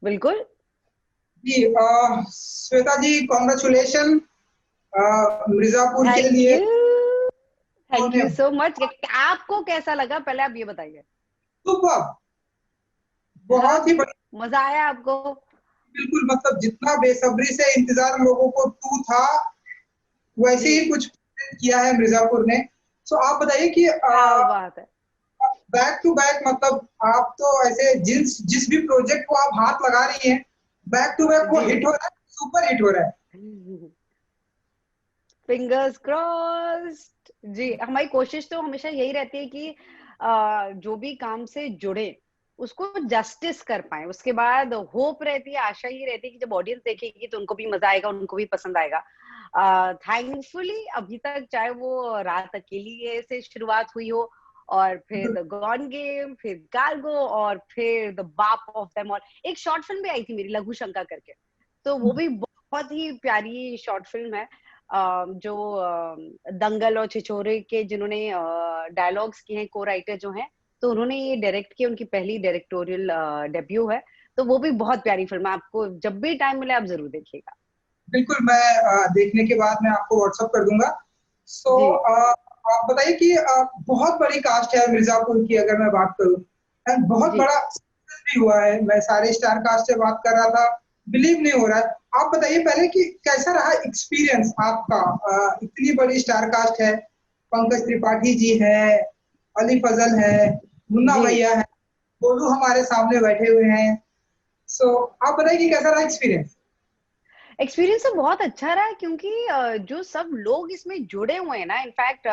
बिल्कुल जी। श्वेता जी, कॉन्ग्रेचुलेशन मिर्जापुर के थैंक लिए। यू, थैंक उन्होंने यू सो मच। आपको कैसा लगा पहले आप ये बताइए। सुपर, हाँ, बहुत ही बढ़िया। मजा आया आपको? बिल्कुल, मतलब जितना बेसब्री से इंतजार लोगों को टू था, वैसे जी, ही कुछ किया है मिर्जापुर ने। सो आप बताइए कि क्या बात है। बैक टू बैक, मतलब आप तो ऐसे जिस जिस भी प्रोजेक्ट को आप हाथ लगा रही हैं, बैक टू बैक वो जी, हिट हो रहा है, सुपर हिट हो रहा है। Fingers crossed. जी, हमारी कोशिश तो हमेशा यही रहती है कि जो भी काम से जुड़े उसको जस्टिस कर पाए। उसके बाद होप रहती है, आशा ये रहती है कि जब ऑडियंस देखेगी तो उनको भी मजा आएगा, उनको भी पसंद आएगा। थैंकफुली अभी तक, चाहे वो रात अकेली से शुरुआत हुई हो, और फिर द गॉन गेम, फिर कार्गो, और फिर द बाप ऑफ देम ऑल, एक शॉर्ट फिल्म भी आई थी मेरी, लघु शंका करके, तो वो भी बहुत ही प्यारी शॉर्ट फिल्म है। जो दंगल और छिछोरे के जिन्होंने डायलॉग्स किए हैं, को राइटर जो हैं, तो उन्होंने ये डायरेक्ट किया, उनकी पहली डायरेक्टोरियल डेब्यू है। तो वो भी बहुत प्यारी फिल्म है, आपको जब भी टाइम मिले आप जरूर देखिएगा। बिल्कुल, मैं देखने के बाद मैं आपको व्हाट्सअप कर दूंगा। सो जी, आप बताइए कि बहुत बड़ी कास्ट है मिर्जापुर की, अगर मैं बात करूं, एंड बहुत जी। बड़ा सक्सेस भी हुआ है। मैं सारे स्टार कास्ट से बात कर रहा था, बिलीव नहीं हो रहा है। आप बताइए पहले कि कैसा रहा एक्सपीरियंस आपका। इतनी बड़ी स्टार कास्ट है, पंकज त्रिपाठी जी है, अली फजल है, मुन्ना जी, भैया है, गोलू हमारे सामने बैठे हुए हैं। सो आप बताइए कि कैसा रहा एक्सपीरियंस। एक्सपीरियंस तो बहुत अच्छा रहा, क्योंकि जो सब लोग इसमें जुड़े हुए हैं ना, इनफैक्ट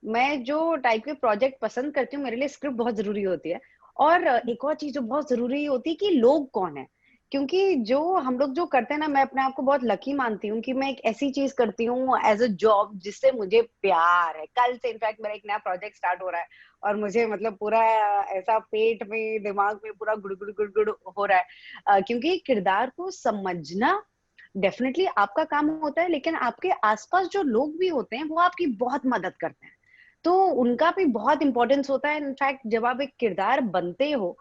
मैं जो टाइप के प्रोजेक्ट पसंद करती हूँ, मेरे लिए स्क्रिप्ट बहुत जरूरी होती है। और एक और चीज जो बहुत जरूरी होती है कि लोग कौन है। क्योंकि जो हम लोग जो करते हैं ना, मैं अपने आप को बहुत लकी मानती हूँ कि मैं एक ऐसी चीज करती हूँ एज अ जॉब जिससे मुझे प्यार है। कल से इनफैक्ट मेरा एक नया प्रोजेक्ट स्टार्ट हो रहा है, और मुझे मतलब पूरा ऐसा पेट में दिमाग में पूरा गुड़ गुड़ गुड़ हो रहा है। क्योंकि किरदार को समझना डेफिनेटली आपका काम होता है, लेकिन आपके आसपास जो लोग भी होते हैं वो आपकी बहुत मदद करते हैं, तो उनका भी बहुत इंपॉर्टेंस होता है। इनफैक्ट जब आप एक किरदार बनते हो,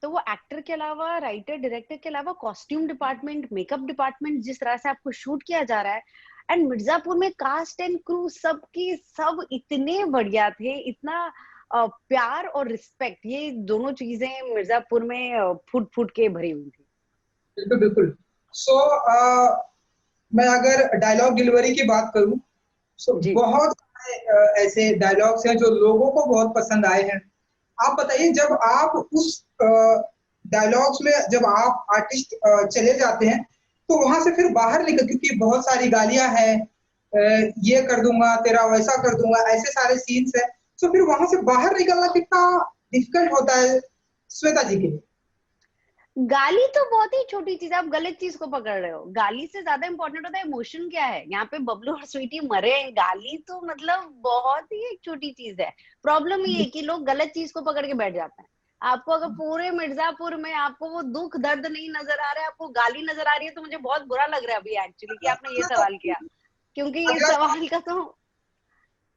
तो वो एक्टर के अलावा, राइटर डायरेक्टर के अलावा, कॉस्ट्यूम डिपार्टमेंट, मेकअप डिपार्टमेंट, जिस तरह से आपको शूट किया जा रहा है, एंड मिर्जापुर में कास्ट एंड क्रू सबकी सब इतने बढ़िया थे, इतना प्यार और रिस्पेक्ट, ये दोनों चीजें मिर्जापुर में फूट फूट के भरी हुई थी। बिल्कुल, बिल्कुल। सो मैं अगर डायलॉग डिलीवरी की बात करूं, सो जी, बहुत सारे ऐसे डायलॉग्स हैं जो लोगों को बहुत पसंद आए हैं। आप बताइए, जब आप उस डायलॉग्स में जब आप आर्टिस्ट चले जाते हैं, तो वहां से फिर बाहर निकल, क्योंकि बहुत सारी गालियां हैं, ये कर दूंगा तेरा, वैसा कर दूंगा, ऐसे सारे सीन्स हैं। तो फिर वहां से बाहर निकलना कितना डिफिकल्ट होता है श्वेता जी के लिए। गाली तो बहुत ही छोटी चीज है, आप गलत चीज को पकड़ रहे हो। गाली से ज्यादा इंपॉर्टेंट होता है इमोशन क्या है। यहाँ पे बबलू और स्वीटी मरे हैं, गाली तो मतलब बहुत ही एक छोटी चीज है। प्रॉब्लम ये है कि लोग गलत चीज को पकड़ के बैठ जाते हैं। आपको अगर पूरे मिर्जापुर में आपको वो दुख दर्द नहीं नजर आ रहा है, आपको गाली नजर आ रही है, तो मुझे बहुत बुरा लग रहा है अभी एक्चुअली कि आपने ये सवाल किया, क्योंकि ये अगला सवाल का तो,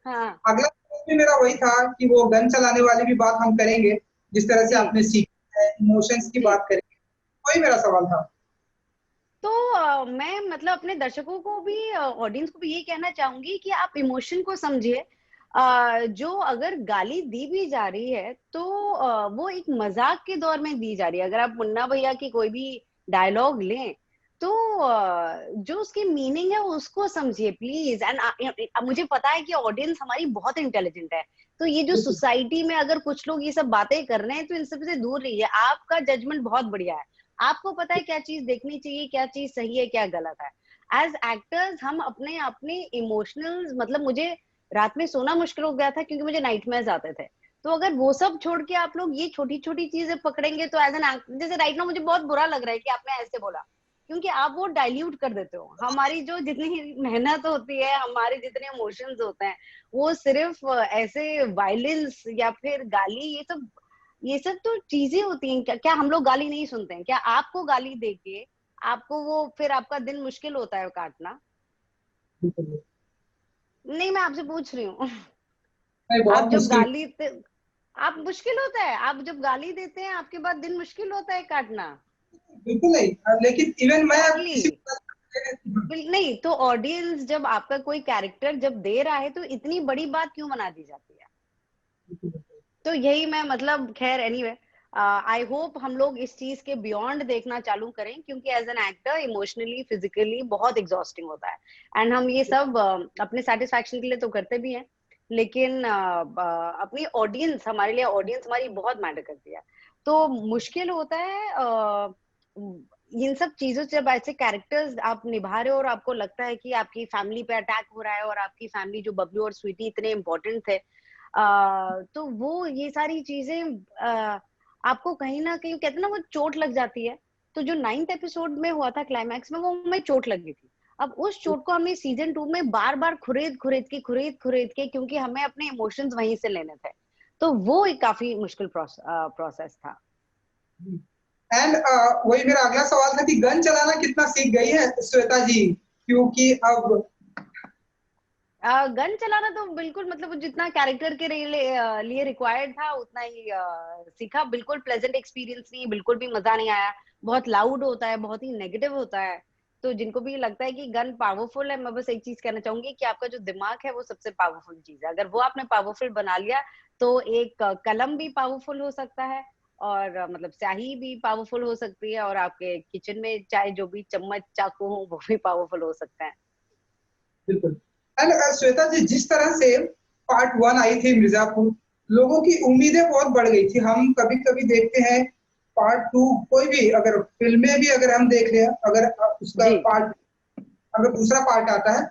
हाँ, अगला सवाल भी मेरा वही था कि वो गन चलाने वाली भी बात हम करेंगे, जिस तरह से जी, आपने सीखा है, इमोशंस की जी। बात करेंगे। वही मेरा सवाल था। तो मैं मतलब अपने दर्शकों को भी, ऑडियंस को भी ये कहना चाहूंगी कि आप इमोशन को समझिए। जो अगर गाली दी भी जा रही है तो वो एक मजाक के दौर में दी जा रही है। अगर आप मुन्ना भैया की कोई भी डायलॉग लें, तो जो उसकी मीनिंग है उसको समझिए प्लीज। एंड मुझे पता है कि ऑडियंस हमारी बहुत इंटेलिजेंट है, तो ये जो बिल्कुल, सोसाइटी में अगर कुछ लोग ये सब बातें कर रहे हैं तो इन सब से दूर रहिए। आपका जजमेंट बहुत बढ़िया है, आपको पता है क्या चीज देखनी चाहिए, क्या चीज सही है, क्या गलत है। एज एक्टर्स हम अपने अपने इमोशनल, मतलब मुझे रात में सोना मुश्किल हो गया था क्योंकि मुझे नाइटमेयर्स आते थे। तो अगर वो सब छोड़ के आप लोग ये छोटी छोटी चीजें पकड़ेंगे तो एज एन एक्टर, जैसे राइट नाउ मुझे बहुत बुरा लग रहा है कि आपने ऐसे बोला, क्योंकि आप वो डाइल्यूट कर देते हो। हमारी जो जितनी मेहनत होती है, हमारे जितने इमोशंस होते हैं, वो सिर्फ ऐसे वायलेंस या फिर गाली, ये सब तो चीजें होती हैं। क्या हम लोग गाली नहीं सुनते हैं? क्या आपको गाली देके आपको वो फिर आपका दिन मुश्किल होता है काटना? बिल्कुल। नहीं, मैं आपसे पूछ रही हूँ। नहीं, आप बहुत जब मुश्किल। आप मुश्किल होता है, आप जब गाली देते हैं आपके बाद दिन मुश्किल होता है काटना। बिल्कुल नहीं, लेकिन इवन मैं एग्जैक्टली किसी नहीं तो ऑडियंस जब आपका कोई कैरेक्टर जब दे रहा है तो इतनी बड़ी बात क्यों बना दी जाती है? तो यही मैं मतलब खैर एनीवे आई होप हम लोग इस चीज के बियॉन्ड देखना चालू करें, क्योंकि as an actor emotionally physically बहुत एग्जॉस्टिंग होता है। एंड हम ये सब अपने सेटिस्फैक्शन के लिए तो करते भी हैं, लेकिन अपनी ऑडियंस, हमारे लिए ऑडियंस हमारी बहुत मैटर करती है। तो मुश्किल होता है इन सब चीजों से, जब ऐसे कैरेक्टर्स आप निभा रहे हो और आपको लगता है कि आपकी फैमिली पे अटैक हो रहा है और आपकी फैमिली जो बबलू और स्वीटी इतने इंपॉर्टेंट थे, तो वो ये सारी चीजें आपको कहीं ना कहीं कहते हैं ना वो चोट लग जाती है। तो जो 9th एपिसोड में हुआ था क्लाइमैक्स में, वो हमें चोट लगी थी। अब उस चोट को हमने सीजन 2 में बार बार खुरेद के क्योंकि हमें अपने इमोशंस वहीं से लेने थे, तो वो एक काफी मुश्किल प्रोसेस था। एंड वही मेरा अगला सवाल था कि गन चलाना कितना सीख गई है श्वेता जी, क्योंकि अब गन चलाना तो बिल्कुल मतलब जितना कैरेक्टर के लिए रिक्वायर्ड था उतना ही सीखा। बिल्कुल प्लेजेंट एक्सपीरियंस नहीं, बिल्कुल भी मजा नहीं आया। बहुत लाउड होता है, बहुत ही नेगेटिव होता है। तो जिनको भी लगता है कि गन पावरफुल है, मैं बस एक चीज कहना चाहूंगी कि आपका जो दिमाग है वो सबसे पावरफुल चीज है। अगर वो आपने पावरफुल बना लिया तो एक कलम भी पावरफुल हो सकता है, और मतलब स्याही भी पावरफुल हो सकती है, और आपके किचन में चाहे जो भी चम्मच चाकू हो वो भी पावरफुल हो सकता है। बिल्कुल। एंड श्वेता जी, जिस तरह से पार्ट 1 आई थी मिर्जापुर, लोगों की उम्मीदें बहुत बढ़ गई थी। हम कभी कभी देखते हैं पार्ट 2, कोई भी अगर फिल्में भी अगर हम देख लें, अगर उसका जी पार्ट, अगर दूसरा पार्ट आता है,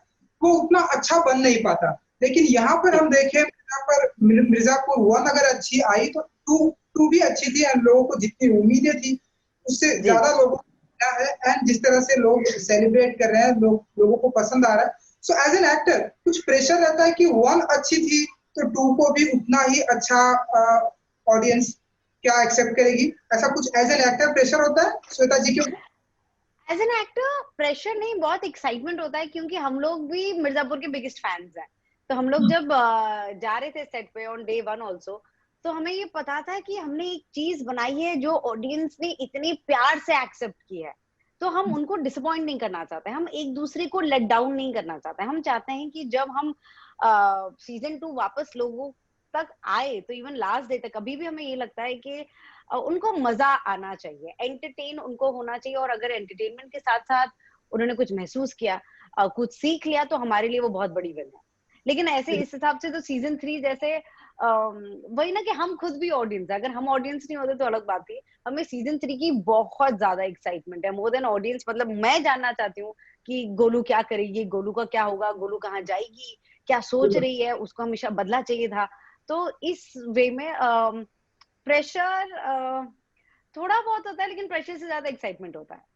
वो उतना अच्छा बन नहीं पाता। लेकिन यहाँ पर जी हम देखें, यहाँ पर मिर्जापुर 1 अगर अच्छी आई तो टू भी अच्छी थी, एंड लोगों को जितनी उम्मीदें थी उससे जी ज्यादा लोगों को मिला है। एंड जिस तरह से लोग सेलिब्रेट कर रहे हैं, लोगों को पसंद आ रहा है। सो एज एन एक्टर कुछ प्रेशर रहता है कि 1 अच्छी थी तो 2 को भी उतना ही अच्छा ऑडियंस क्या एक्सेप्ट करेगी, ऐसा कुछ एज एन एक्टर प्रेशर होता है श्वेता जी के ऊपर? एज एन एक्टर प्रेशर नहीं, बहुत एक्साइटमेंट होता है, क्योंकि हम लोग भी मिर्जापुर के बिगेस्ट फैंस हैं। तो हम लोग जब जा रहे थे सेट पे ऑन डे 1 ऑल्सो, तो हमें ये पता था कि हमने एक चीज बनाई है जो ऑडियंस ने इतनी प्यार से एक्सेप्ट की है। तो हम उनको डिसअपॉइंट नहीं करना चाहते, हम एक दूसरे को लेट डाउन नहीं करना चाहते। हम चाहते हैं कि जब हम सीजन 2 वापस लोगों तक आए, तो इवन लास्ट डे तक अभी भी हमें ये लगता है कि उनको मजा आना चाहिए, एंटरटेन उनको होना चाहिए। और अगर एंटरटेनमेंट के साथ साथ उन्होंने कुछ महसूस किया, कुछ सीख लिया, तो हमारे लिए वो बहुत बड़ी विन है। लेकिन ऐसे इस हिसाब से तो सीजन 3 जैसे वही ना कि हम खुद भी ऑडियंस है। अगर हम ऑडियंस नहीं होते तो अलग बात थी। हमें सीजन 3 की बहुत ज्यादा एक्साइटमेंट है, मोर देन ऑडियंस। मतलब मैं जानना चाहती हूँ कि गोलू क्या करेगी, गोलू का क्या होगा, गोलू कहाँ जाएगी, क्या सोच रही है, उसको हमेशा बदला चाहिए था। तो इस वे में प्रेशर थोड़ा बहुत होता है, लेकिन प्रेशर से ज्यादा एक्साइटमेंट होता है।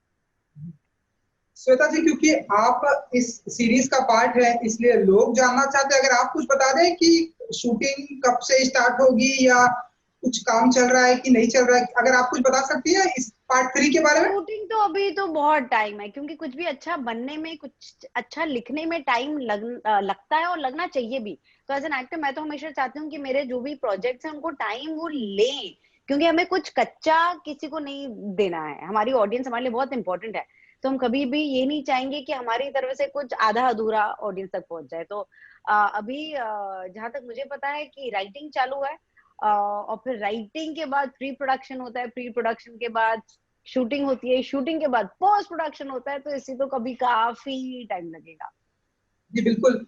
श्वेता जी, क्योंकि आप इस सीरीज का पार्ट है, इसलिए लोग जानना चाहते हैं, अगर आप कुछ बता दें कि शूटिंग कब से स्टार्ट होगी, या कुछ काम चल रहा है कि नहीं चल रहा है, अगर आप कुछ बता सकती है इस पार्ट 3 के बारे में? शूटिंग तो अभी तो बहुत टाइम है, क्योंकि कुछ भी अच्छा बनने में, कुछ अच्छा लिखने में टाइम लगता है, और लगना चाहिए भी। तो एज एन एक्टर मैं तो हमेशा चाहती हूँ कि मेरे जो भी प्रोजेक्ट्स हैं उनको टाइम वो लें, क्योंकि हमें कुछ कच्चा किसी को नहीं देना है। हमारी ऑडियंस हमारे लिए बहुत इंपॉर्टेंट है। तो हम कभी भी ये नहीं चाहेंगे कि हमारी तरफ से कुछ आधा अधूरा ऑडियंस तक पहुंच जाए। तो अभी जहां तक मुझे पता है कि राइटिंग चालू है, और फिर राइटिंग के बाद प्री प्रोडक्शन होता है, प्री प्रोडक्शन के बाद शूटिंग होती है, शूटिंग के बाद पोस्ट प्रोडक्शन होता है। तो इसी तो कभी काफी टाइम लगेगा। जी बिल्कुल।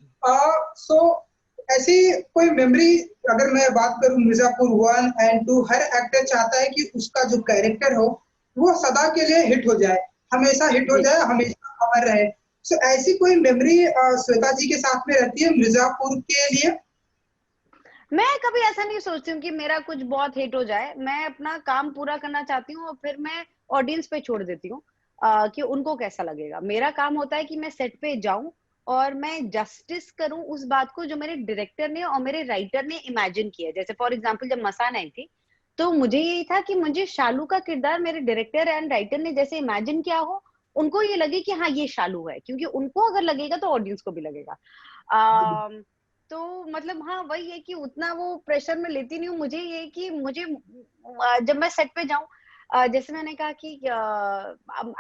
सो ऐसी कोई मेमोरी, अगर मैं बात करूं मिर्जापुर 1 एंड 2, हर एक्टर चाहता है कि उसका जो कैरेक्टर हो वो सदा के लिए हिट हो जाए, हमेशा हिट हो जी जाए, हमेशा अमर रहे। सो ऐसी कोई मेमोरी श्वेता जी के साथ में रहती है मिर्जापुर के लिए? मैं कभी ऐसा नहीं सोचती हूँ कि मेरा कुछ बहुत हिट हो जाए। मैं अपना काम पूरा करना चाहती हूँ और फिर मैं ऑडियंस पे छोड़ देती हूँ कि उनको कैसा लगेगा। मेरा काम होता है कि मैं सेट पे जाऊं और मैं जस्टिस करूं उस बात को जो मेरे डायरेक्टर ने और मेरे राइटर ने इमेजिन किया है। जैसे फॉर एग्जांपल जब मसान आई थी, तो मुझे यही था कि मुझे शालू का किरदार मेरे डायरेक्टर एंड राइटर ने जैसे इमेजिन किया हो, उनको ये लगे कि हाँ ये शालू है, क्योंकि उनको अगर लगेगा तो ऑडियंस को भी लगेगा। तो मतलब हाँ, वही है कि उतना वो प्रेशर मैं लेती नहीं हूँ। मुझे ये है कि मुझे जब मैं सेट पे जाऊँ, जैसे मैंने कहा कि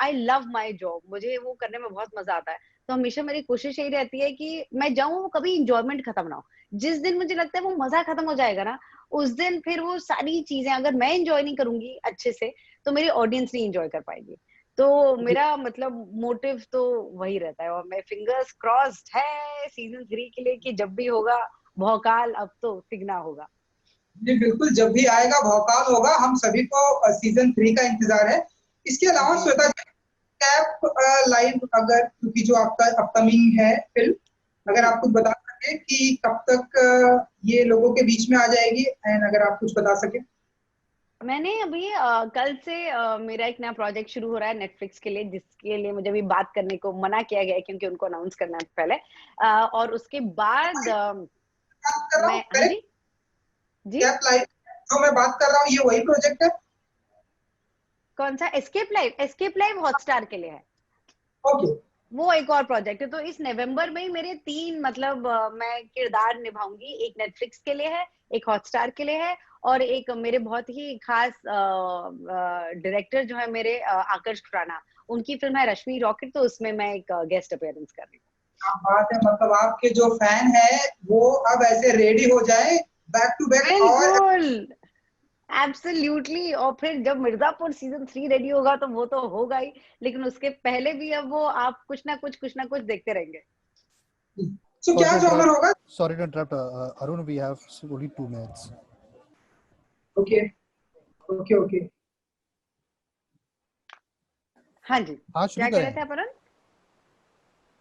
आई लव माय जॉब, मुझे वो करने में बहुत मजा आता है। तो हमेशा मेरी कोशिश यही रहती है कि मैं जाऊँ, कभी एंजॉयमेंट खत्म ना हो। जिस दिन मुझे लगता है वो मजा खत्म हो जाएगा ना, उस दिन फिर वो सारी चीजें अगर मैं एंजॉय नहीं करूंगी अच्छे से, तो मेरी ऑडियंस नहीं एंजॉय कर पाएगी। तो मेरा मतलब मोटिव तो वही रहता है, और मैं फिंगर्स क्रॉस्ड है सीजन 3 के लिए कि जब भी होगा भौकाल, अब तो तिगना होगा। जी बिल्कुल, जब भी आएगा भौकाल होगा, हम सभी को सीजन 3 का इंतजार है। इसके अलावा जी। श्वेता जी, कैप लाइन, अगर क्योंकि जो आपका अपकमिंग है फिल्म, अगर जी, आप कुछ बता सके कि कब तक ये लोगों के बीच में आ जाएगी, एंड अगर आप कुछ बता सके। मैंने अभी कल से मेरा एक नया प्रोजेक्ट शुरू हो रहा है नेटफ्लिक्स के लिए, जिसके लिए मुझे अभी बात करने को मना किया गया है क्योंकि उनको अनाउंस करना है पहले। और उसके बाद बात कर रहा मैं, हूँ हाँ करेक्ट, जी, जी। कैप लाइन जो मैं बात कर रहा हूँ, ये वही प्रोजेक्ट है। कौन सा? Escape live? Escape live Hotstar के लिए है। ओके। वो एक और प्रोजेक्ट है। तो इस नवंबर में ही मेरे 3 मतलब मैं किरदार निभाऊंगी। एक नेटफ्लिक्स के लिए है, एक हॉटस्टार के लिए है, और एक मेरे बहुत ही खास डायरेक्टर जो है मेरे, आकर्ष खुराना, उनकी फिल्म है रश्मि रॉकेट, तो उसमें मैं एक गेस्ट अपीयरेंस कर रही हूँ। क्या बात है, मतलब आपके जो फैन है वो अब ऐसे रेडी हो जाए बैक टू बैक। और बिल्कुल, एब्सोल्युटली। और फिर जब मिर्जापुर सीजन 3 रेडी होगा तो वो तो होगा ही, लेकिन उसके पहले भी अब वो आप कुछ ना कुछ देखते रहेंगे। सो Sorry क्या to जॉनर interrupt. होगा? Sorry to interrupt, Arun. We have only 2 minutes. Okay, okay, okay. हाँ जी, हाँ, शुरू क्या कह रहे करें. थे अपरन?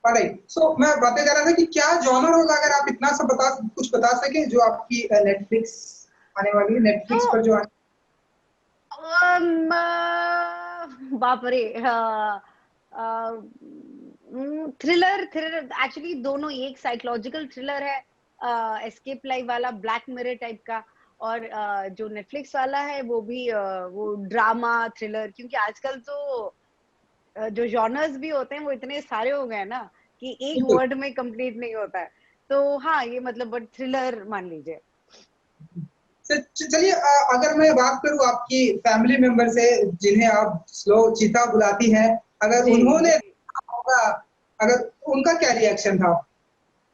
राइट, सो मैं बातें कर रहा था कि क्या जॉनर होगा, अगर आप इतना सब कुछ बता सके, जो आपकी नेटफ्लिक्स आने वाली है, तो नेटफ्लिक्स पर जो आने। बाप रे, थ्रिलर, थ्रिलर एक्चुअली दोनों, एक साइकोलॉजिकल थ्रिलर है एस्केप लाइव वाला, ब्लैक मिरर टाइप का, और जो नेटफ्लिक्स वाला है वो भी वो ड्रामा थ्रिलर, क्योंकि आजकल तो जो जॉनर्स भी होते हैं वो इतने सारे हो गए हैं ना कि एक बिल्कुल। वर्ड में कंप्लीट नहीं होता है। तो हाँ, ये मतलब बट थ्रिलर मान लीजिए। चलिए, अगर मैं बात करूं आपकी फैमिली मेंबर से, जिन्हें आप स्लो चीता बुलाती हैं, अगर जी, उन्होंने जी। देखा होगा, अगर उनका क्या रिएक्शन था?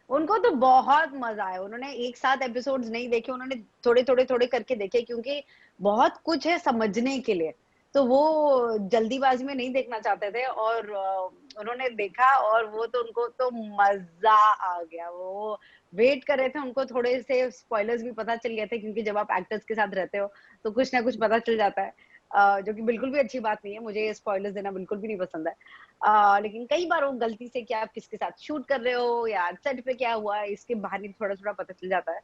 उनको तो बहुत मजा आया। उन्होंने एक साथ एपिसोड्स नहीं देखे, उन्होंने थोड़े थोड़े थोड़े करके देखे, क्योंकि बहुत कुछ है समझने के लिए। तो वो जल्दीबाजी में नहीं देखना चाहते थे, और उन्होंने देखा, और वो तो उनको तो मजा आ गया। वो वेट कर रहे थे, उनको थोड़े से स्पॉयलर्स भी पता चल गए थे, क्योंकि जब आप एक्टर्स के साथ रहते हो तो कुछ ना कुछ पता चल जाता है, जो कि बिल्कुल भी अच्छी बात नहीं है। मुझे स्पॉयलर्स देना बिल्कुल भी नहीं पसंद है। लेकिन कई बार वो गलती से, क्या आप किसके साथ शूट कर रहे हो या सेट पे क्या हुआ है, इसके बहाने थोड़ा थोड़ा पता चल जाता है।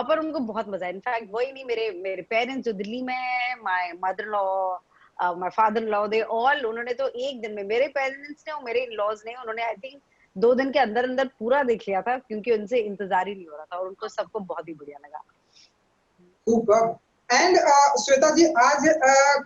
पर उनको बहुत मजा है। इनफैक्ट वही नहीं, मेरे मेरे पेरेंट्स जो दिल्ली में है, my mother law, my father law, they all, उन्होंने तो एक दिन में, मेरे पेरेंट्स ने और मेरे इन लॉज ने, उन्होंने आई थिंक 2 दिन के अंदर अंदर पूरा देख लिया था, क्योंकि उनसे इंतजार ही नहीं हो रहा था, और उनको सबको बहुत ही बढ़िया लगा। सुपर। एंड श्वेता जी, आज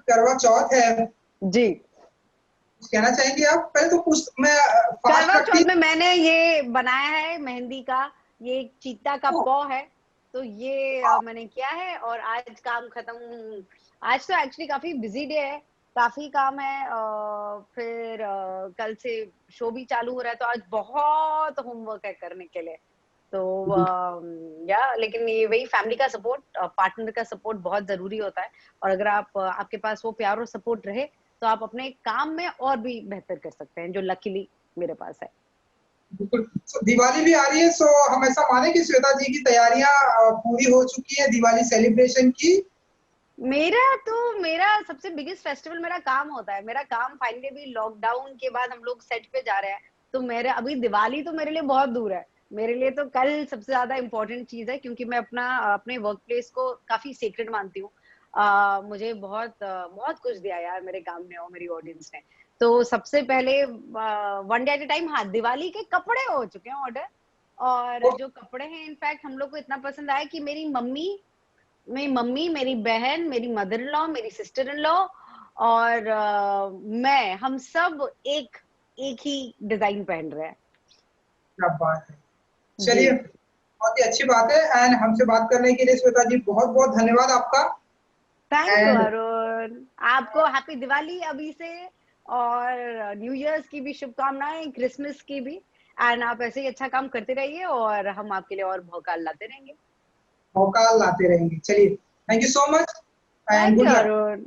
करवा चौथ है, जी। कुछ कहना चाहेंगे आप? पहले तो कुछ मैं फास्ट करवा रखती चौथ में मैंने ये बनाया है मेहंदी का, ये एक चीता का हूँ। पॉ है। तो ये मैंने किया है, और आज काम खत्म। आज तो एक्चुअली काफी बिजी डे है, काफी काम है। फिर कल से शो भी चालू हो रहा है, तो आज बहुत होमवर्क है करने के लिए। तो या लेकिन ये वही, फैमिली का सपोर्ट, पार्टनर का सपोर्ट बहुत जरूरी होता है। और अगर आप आपके पास वो प्यार और सपोर्ट रहे, तो आप अपने काम में और भी बेहतर कर सकते हैं, जो लकीली मेरे पास है। बिल्कुल। दिवाली भी आ रही है, सो हम ऐसा माने कि श्वेता जी की तैयारियां पूरी हो चुकी है दिवाली सेलिब्रेशन की। मेरा सबसे बिगेस्ट फेस्टिवल मेरा काम होता है। मेरा काम फाइनली, भी लॉकडाउन के बाद हम लोग सेट पे जा रहे हैं, तो मेरे अभी दिवाली तो मेरे लिए बहुत दूर है। मेरे लिए तो कल सबसे ज्यादा इम्पोर्टेंट चीज है, क्योंकि मैं अपने वर्क प्लेस को काफी सेक्रेड मानती हूँ। मुझे बहुत कुछ दिया यार मेरे काम ने और मेरी ऑडियंस ने। तो सबसे पहले one day at A time, हाँ, दिवाली के कपड़े हो चुके हैं ऑर्डर। और जो कपड़े हैं, इनफैक्ट हम लोग को इतना पसंद आया कि मेरी मम्मी, मेरी बहन, मेरी मदर इन लॉ, मेरी सिस्टर इन लॉ, और मैं, हम सब एक एक ही डिजाइन पहन रहे हैं। क्या बात है। जी। चलिए, बहुत ही अच्छी बात है। एंड हमसे बात करने के लिए श्वेता जी बहुत बहुत धन्यवाद आपका। थैंक यू एंड अरुण, आपको हैप्पी दिवाली अभी से, और न्यू ईयर्स की भी शुभकामनाएं, क्रिसमस की भी। एंड आप ऐसे ही अच्छा काम करते रहिए और हम आपके लिए और भौकाल लाते रहेंगे। मौका लाते रहेंगे। चलिए, thank you so much and thank you good luck. Arun.